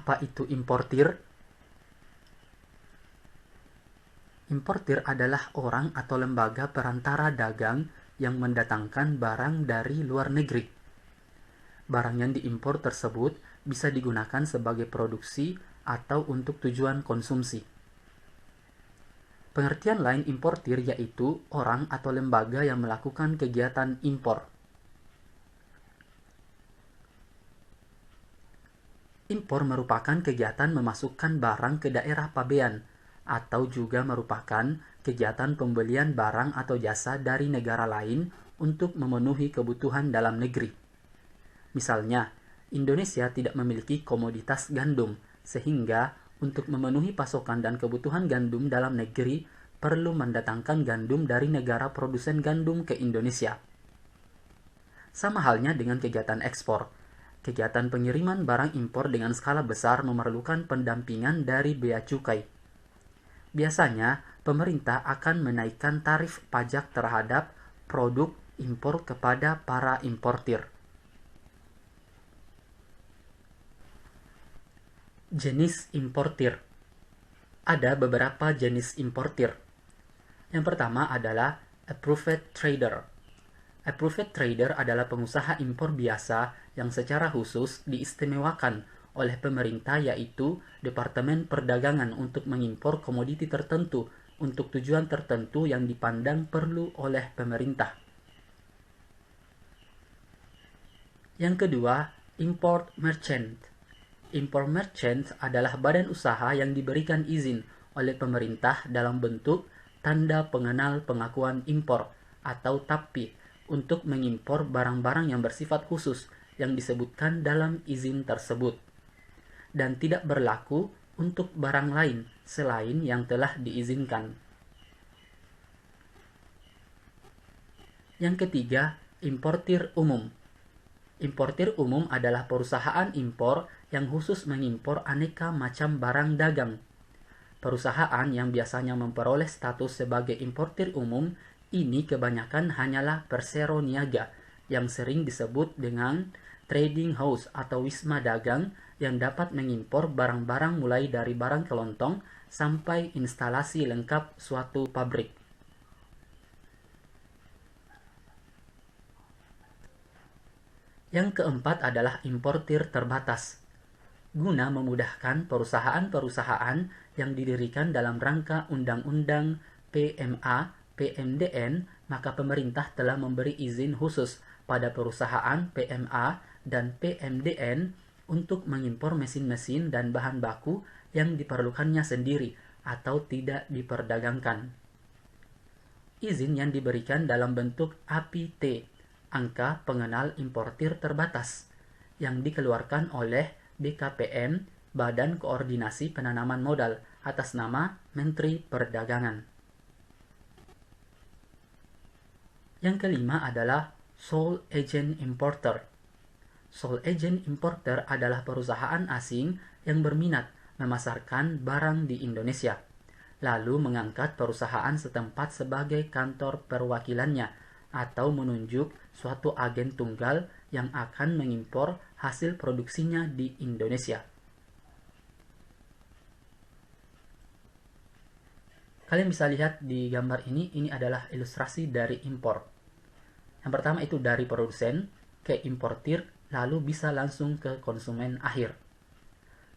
Apa itu importir? Importir adalah orang atau lembaga perantara dagang yang mendatangkan barang dari luar negeri. Barang yang diimpor tersebut bisa digunakan sebagai produksi atau untuk tujuan konsumsi. Pengertian lain importir yaitu orang atau lembaga yang melakukan kegiatan impor. Impor merupakan kegiatan memasukkan barang ke daerah pabean, atau juga merupakan kegiatan pembelian barang atau jasa dari negara lain untuk memenuhi kebutuhan dalam negeri. Misalnya, Indonesia tidak memiliki komoditas gandum, sehingga untuk memenuhi pasokan dan kebutuhan gandum dalam negeri perlu mendatangkan gandum dari negara produsen gandum ke Indonesia. Sama halnya dengan kegiatan ekspor. Kegiatan pengiriman barang impor dengan skala besar memerlukan pendampingan dari bea cukai. Biasanya, pemerintah akan menaikkan tarif pajak terhadap produk impor kepada para importir. Jenis importir. Ada beberapa jenis importir. Yang pertama adalah approved trader. Approved trader adalah pengusaha impor biasa yang secara khusus diistimewakan oleh pemerintah, yaitu Departemen Perdagangan, untuk mengimpor komoditi tertentu untuk tujuan tertentu yang dipandang perlu oleh pemerintah. Yang kedua, import merchant. Import merchant adalah badan usaha yang diberikan izin oleh pemerintah dalam bentuk tanda pengenal pengakuan impor atau TAPI untuk mengimpor barang-barang yang bersifat khusus yang disebutkan dalam izin tersebut, dan tidak berlaku untuk barang lain selain yang telah diizinkan. Yang ketiga, importir umum. Importir umum adalah perusahaan impor yang khusus mengimpor aneka macam barang dagang. Perusahaan yang biasanya memperoleh status sebagai importir umum ini kebanyakan hanyalah persero niaga yang sering disebut dengan trading house atau wisma dagang yang dapat mengimpor barang-barang mulai dari barang kelontong sampai instalasi lengkap suatu pabrik. Yang keempat adalah importir terbatas. Guna memudahkan perusahaan-perusahaan yang didirikan dalam rangka Undang-Undang PMA, PMDN, maka pemerintah telah memberi izin khusus pada perusahaan PMA dan PMDN untuk mengimpor mesin-mesin dan bahan baku yang diperlukannya sendiri atau tidak diperdagangkan. Izin yang diberikan dalam bentuk APT, Angka Pengenal Importir Terbatas, yang dikeluarkan oleh BKPM, Badan Koordinasi Penanaman Modal, atas nama Menteri Perdagangan. Yang kelima adalah Sole Agent Importer. Sole Agent Importer adalah perusahaan asing yang berminat memasarkan barang di Indonesia, lalu mengangkat perusahaan setempat sebagai kantor perwakilannya atau menunjuk suatu agen tunggal yang akan mengimpor hasil produksinya di Indonesia. Kalian bisa lihat di gambar ini adalah ilustrasi dari impor. Yang pertama itu dari produsen ke importir, lalu bisa langsung ke konsumen akhir.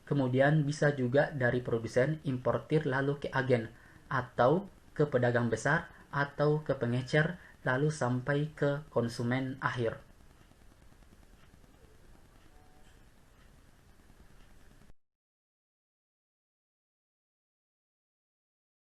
Kemudian bisa juga dari produsen, importir, lalu ke agen, atau ke pedagang besar, atau ke pengecer, lalu sampai ke konsumen akhir.